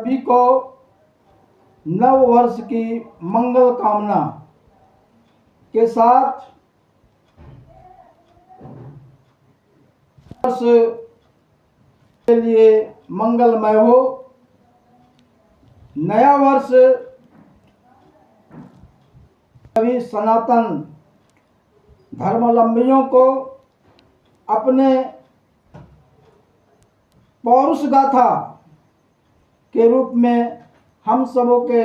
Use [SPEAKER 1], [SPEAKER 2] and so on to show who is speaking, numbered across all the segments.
[SPEAKER 1] सभी को नव वर्ष की मंगल कामना के साथ वर्ष के लिए मंगलमय हो। नया वर्ष सभी सनातन धर्मावलंबियों को अपने पौरुष गाथा के रूप में हम सबों के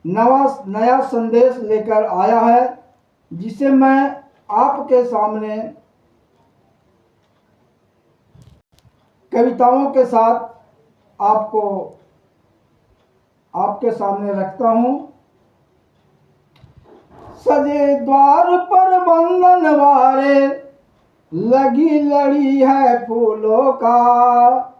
[SPEAKER 1] नया संदेश लेकर आया है, जिसे मैं आपके सामने कविताओं के साथ आपके सामने रखता हूँ। सजे द्वार पर बंधन वारे, लगी लड़ी है फूलों का,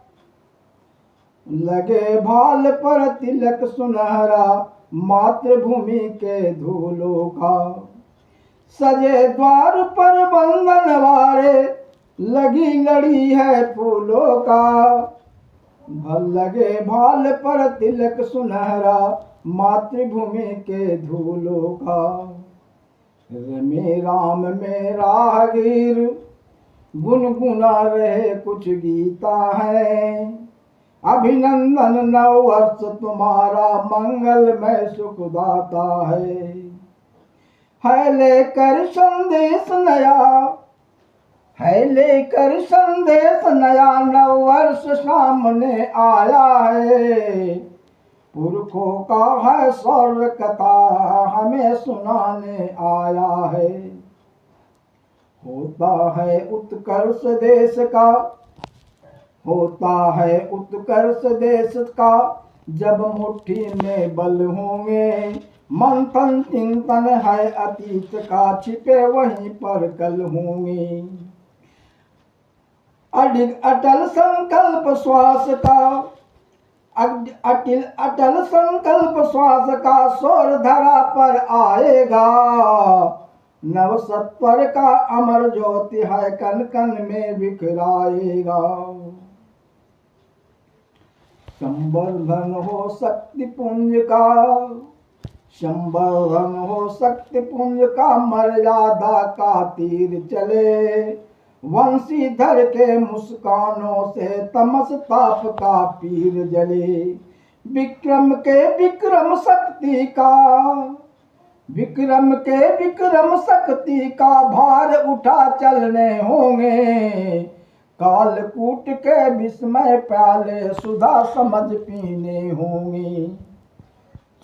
[SPEAKER 1] लगे भाल पर तिलक सुनहरा, मातृभूमि के धूलों का। सजे द्वार पर बंधन वारे, लगी लड़ी है फूलों का, लगे भाल पर तिलक सुनहरा, मातृभूमि के धूलों का। रमे राम में राहगीर, गुनगुना रहे कुछ गीता है। अभिनंदन नव वर्ष तुम्हारा, मंगलमय सुखदाता है लेकर संदेश नया, है लेकर संदेश नया, नव वर्ष सामने आया है। पुरखों का है शौर्य कथा, हमें सुनाने आया है। होता है उत्कर्ष देश का, होता है उत्कर्ष देश का, जब मुट्ठी में बल होंगे। मंथन चिंतन है अतीत का, छिपे वहीं पर कल होंगे। अटल संकल्प श्वास का, अटल संकल्प श्वास का, स्वर धरा पर आएगा। नव सत्वर का अमर ज्योति है, कन कन में बिखराएगा। संवर्धन हो शक्ति पुंज का, संवर्धन हो शक्ति पुंज का, मर्यादा का तीर चले। वंशीधर के मुस्कानों से तमस ताप का पीर जले। विक्रम के विक्रम शक्ति का, विक्रम के विक्रम शक्ति का, भार उठा चलने होंगे। कालकूट के विस्मय प्याले, सुधा समझ पीने होंगे।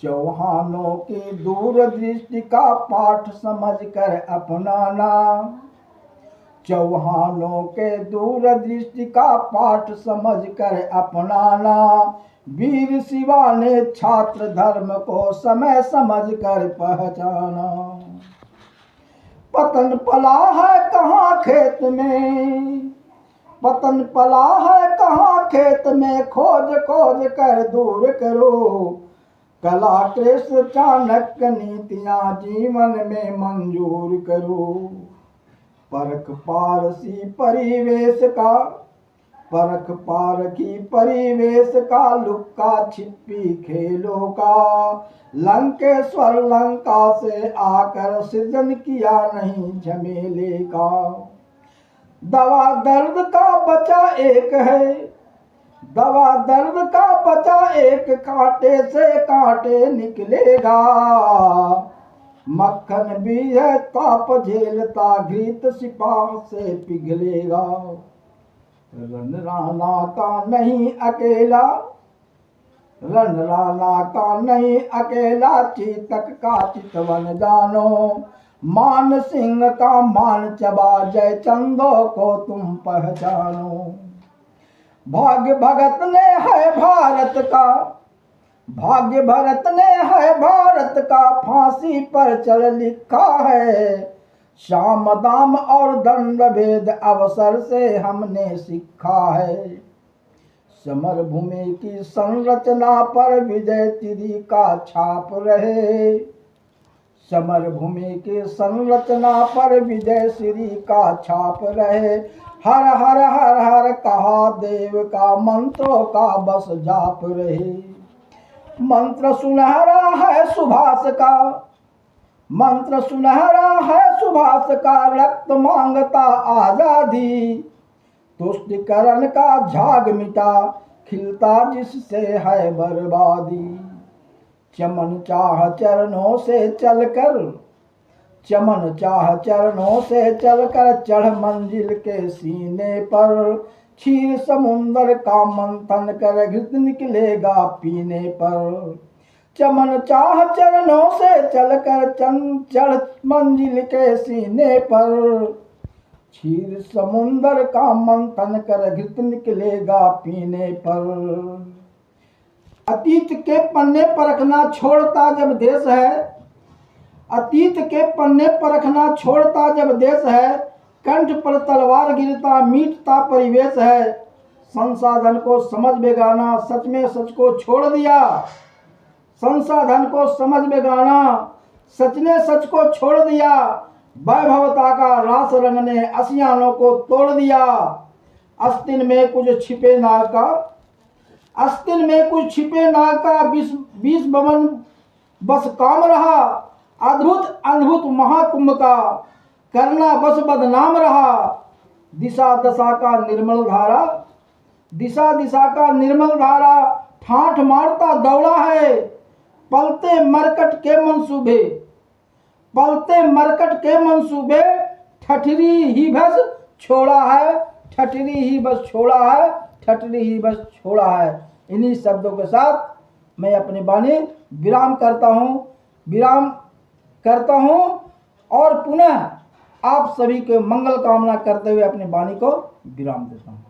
[SPEAKER 1] चौहानों की दूरदृष्टि का पाठ समझ कर अपनाना, चौहानों के दूरदृष्टि का पाठ समझ कर अपनाना। वीर शिवा ने छात्र धर्म को समय समझ कर पहचाना। पतन पला है कहाँ खेत में, पतन पला है कहाँ खेत में, खोज खोज कर दूर करो। कला कृष्ण चाणक्य नीतियाँ जीवन में मंजूर करो। परख पारसी परिवेश का, परख पारखी परिवेश का, लुक्का छिपी खेलों का। लंकेश्वर लंका से आकर सृजन किया नहीं झमेले का। दवा दर्द का बचा एक है, दवा दर्द का बचा एक, कांटे से कांटे निकलेगा। मक्खन भी है ताप झेलता, घृत सिपाह से पिघलेगा। रन राणा का नहीं अकेला, रन राणा का नहीं अकेला, चीतक का चितवन जानो। मान सिंह का मान चबा, जय चंदो को तुम पहचानो। भाग्य भगत ने है भारत का, भाग्य भरत ने है भारत का, फांसी पर चढ़ लिखा है। शाम दाम और दंड भेद अवसर से हमने सीखा है। समर भूमि की संरचना पर विजय तिरी का छाप रहे। समर भूमि की संरचना पर विजय श्री का छाप रहे। हर हर हर हर कहा देव का, मंत्रों का बस जाप रहे। मंत्र सुनहरा है सुभाष का, मंत्र सुनहरा है सुभाष का, रक्त मांगता आजादी। तुष्टिकरण का झाग मिटा, खिलता जिससे है बर्बादी। चमन चाह चरणों से चलकर, चमन चाह चरणों से चलकर, चढ़ मंजिल के सीने पर। क्षीर समुंदर का मंथन कर, घृत निकलेगा पीने पर। चमन चाह चरणों से चलकर, चढ़ मंजिल के सीने पर। क्षीर समुंदर का मंथन कर, घृत निकलेगा पीने पर। अतीत के पन्ने परखना छोड़ता जब देश है, अतीत के पन्ने परखना छोड़ता जब देश है। कंठ पर तलवार गिरता मीटता परिवेश है। संसाधन को समझ बेगाना, सच में सच को छोड़ दिया। संसाधन को समझ बेगाना, सच ने सच को छोड़ दिया। वैभवता का रास रंग ने असियानों को तोड़ दिया। अस्तिन में कुछ छिपे नाग का, अस्तिन में कुछ छिपे नाग का, बीस बमन बस काम रहा। अद्भुत अद्भुत महाकुंभ का, करना बस बदनाम रहा। दिशा दशा का निर्मल धारा, दिशा दिशा का निर्मल धारा, ठाठ मारता दौड़ा है। पलते मरकट के मंसूबे, पलते मरकट के मंसूबे, ठठरी ही बस छोड़ा है, ठठरी ही बस छोड़ा है, ठठरी ही बस छोड़ा है। इन्हीं शब्दों के साथ मैं अपनी वाणी विराम करता हूँ और पुनः आप सभी के मंगल कामना करते हुए अपनी वाणी को विराम देता हूँ।